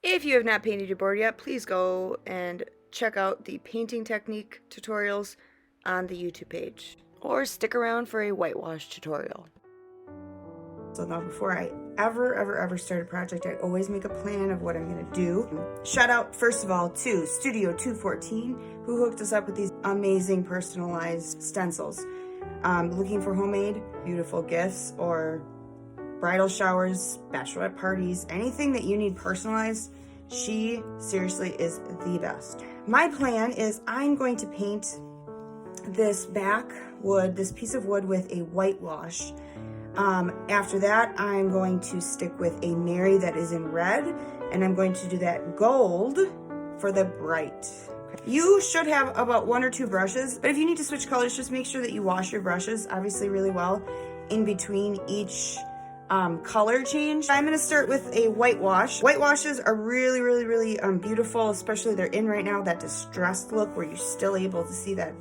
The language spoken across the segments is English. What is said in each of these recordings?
If you have not painted your board yet, please go and check out the painting technique tutorials on the YouTube page, or stick around for a whitewash tutorial. So now before I ever start a project, I always make a plan of what I'm gonna do. Shout out first of all to Studio 214, who hooked us up with these amazing personalized stencils. Looking for homemade, beautiful gifts or bridal showers, bachelorette parties, anything that you need personalized, she seriously is the best. My plan is I'm going to paint this this piece of wood with a whitewash. After that, I'm going to stick with a Mary that is in red, and I'm going to do that gold for the bright. You should have about 1 or 2 brushes, but if you need to switch colors, just make sure that you wash your brushes, obviously really well, in between each color change. I'm going to start with a whitewash. Whitewashes are really beautiful, especially they're in right now, that distressed look where you're still able to see that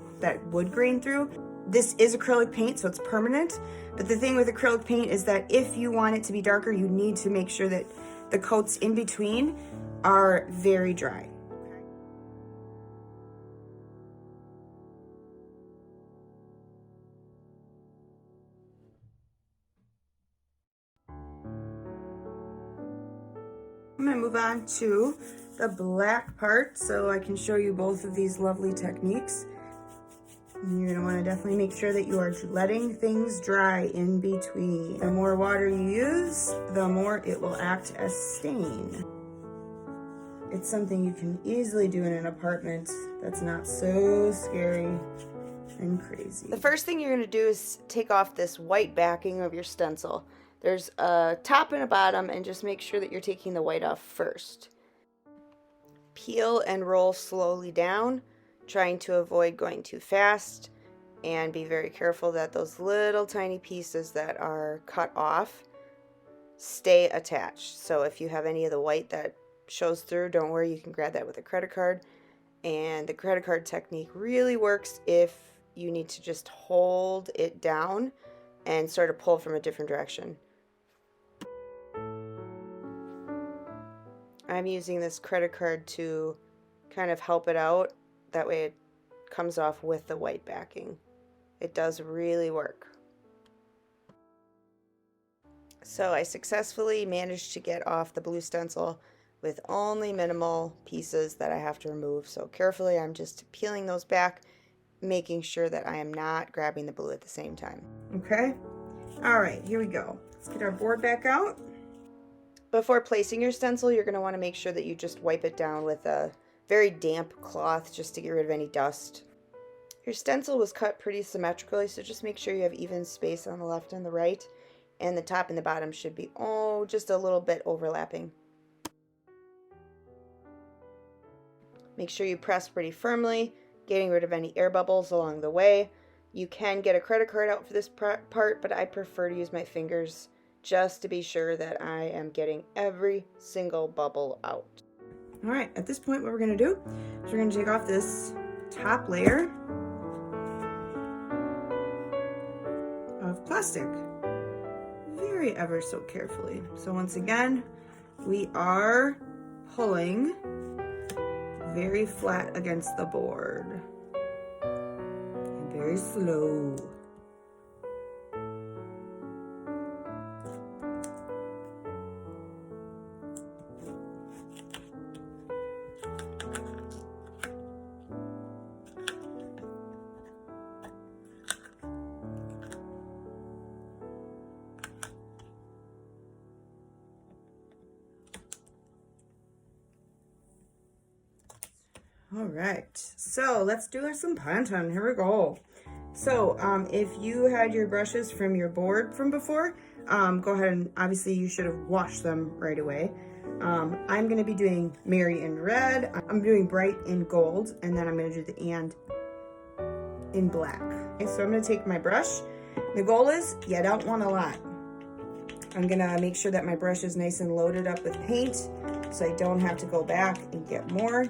wood grain through. This is acrylic paint, so it's permanent. But the thing with acrylic paint is that if you want it to be darker, you need to make sure that the coats in between are very dry. I'm gonna move on to the black part so I can show you both of these lovely techniques. You're gonna wanna definitely make sure that you are letting things dry in between. The more water you use, the more it will act as stain. It's something you can easily do in an apartment that's not so scary and crazy. The first thing you're gonna do is take off this white backing of your stencil. There's a top and a bottom, and just make sure that you're taking the white off first. Peel and roll slowly down, trying to avoid going too fast, and be very careful that those little tiny pieces that are cut off stay attached. So if you have any of the white that shows through, don't worry, you can grab that with a credit card. And the credit card technique really works if you need to just hold it down and sort of pull from a different direction. I'm using this credit card to kind of help it out. That way it comes off with the white backing. It does really work. So I successfully managed to get off the blue stencil with only minimal pieces that I have to remove. So carefully I'm just peeling those back, making sure that I am not grabbing the blue at the same time. Okay, all right, here we go. Let's get our board back out. Before placing your stencil, you're going to want to make sure that you just wipe it down with a very damp cloth just to get rid of any dust. Your stencil was cut pretty symmetrically, so just make sure you have even space on the left and the right, and the top and the bottom should be just a little bit overlapping. Make sure you press pretty firmly, getting rid of any air bubbles along the way. You can get a credit card out for this part, but I prefer to use my fingers just to be sure that I am getting every single bubble out. All right, at this point what we're going to do is we're going to take off this top layer of plastic very ever so carefully. So once again, we are pulling very flat against the board and very slow. All right, so let's do some plantain. Here we go. So if you had your brushes from your board from before, go ahead and obviously you should have washed them right away. I'm going to be doing Mary in red, I'm doing bright in gold, and then I'm going to do the and in black. Okay, so I'm going to take my brush. The goal is you don't want a lot. I'm going to make sure that my brush is nice and loaded up with paint so I don't have to go back and get more.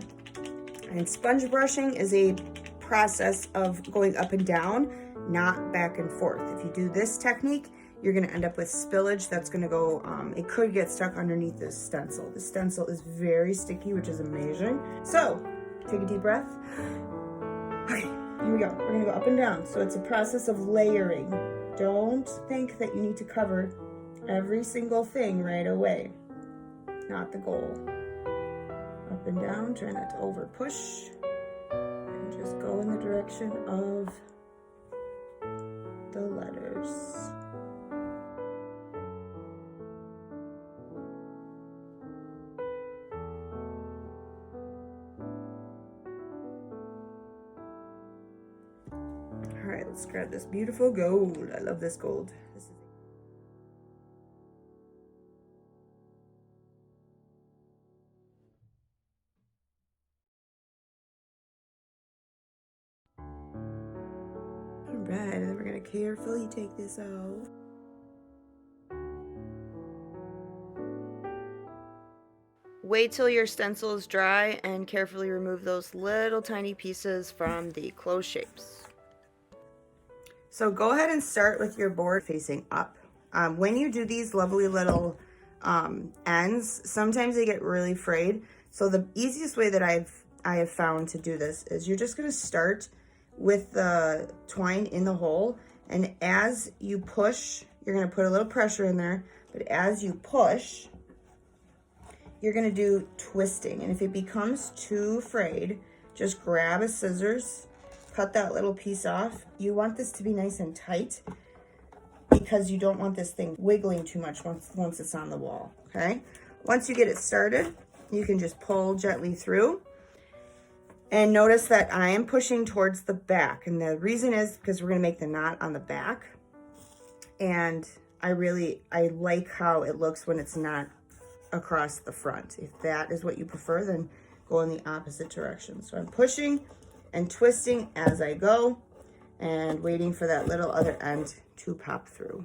And sponge brushing is a process of going up and down, not back and forth. If you do this technique, you're gonna end up with spillage that's gonna go, it could get stuck underneath this stencil. The stencil is very sticky, which is amazing. So, take a deep breath. Okay, here we go. We're gonna go up and down. So it's a process of layering. Don't think that you need to cover every single thing right away. Not the goal. Up and down, try not to over push. And just go in the direction of the letters. All right, let's grab this beautiful gold. I love this gold. All right, and then we're gonna carefully take this off. Wait till your stencil is dry and carefully remove those little tiny pieces from the closed shapes. So go ahead and start with your board facing up. When you do these lovely little ends, sometimes they get really frayed. So the easiest way that I have found to do this is you're just gonna start with the twine in the hole, and as you push, you're gonna put a little pressure in there, but as you push, you're gonna do twisting. And if it becomes too frayed, just grab a scissors, cut that little piece off. You want this to be nice and tight because you don't want this thing wiggling too much once it's on the wall, okay? Once you get it started, you can just pull gently through. And notice that I am pushing towards the back. And the reason is because we're gonna make the knot on the back. And I like how it looks when it's not across the front. If that is what you prefer, then go in the opposite direction. So I'm pushing and twisting as I go and waiting for that little other end to pop through.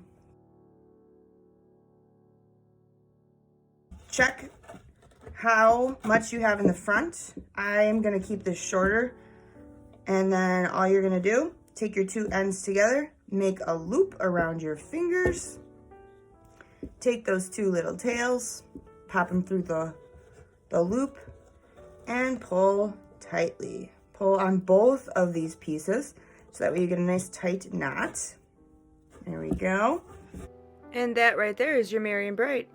Check how much you have in the front. I am gonna keep this shorter, and then all you're gonna do, take your two ends together, make a loop around your fingers, take those two little tails, pop them through the loop, and pull tightly. Pull on both of these pieces so that way you get a nice tight knot. There we go. And that right there is your Merry and Bright.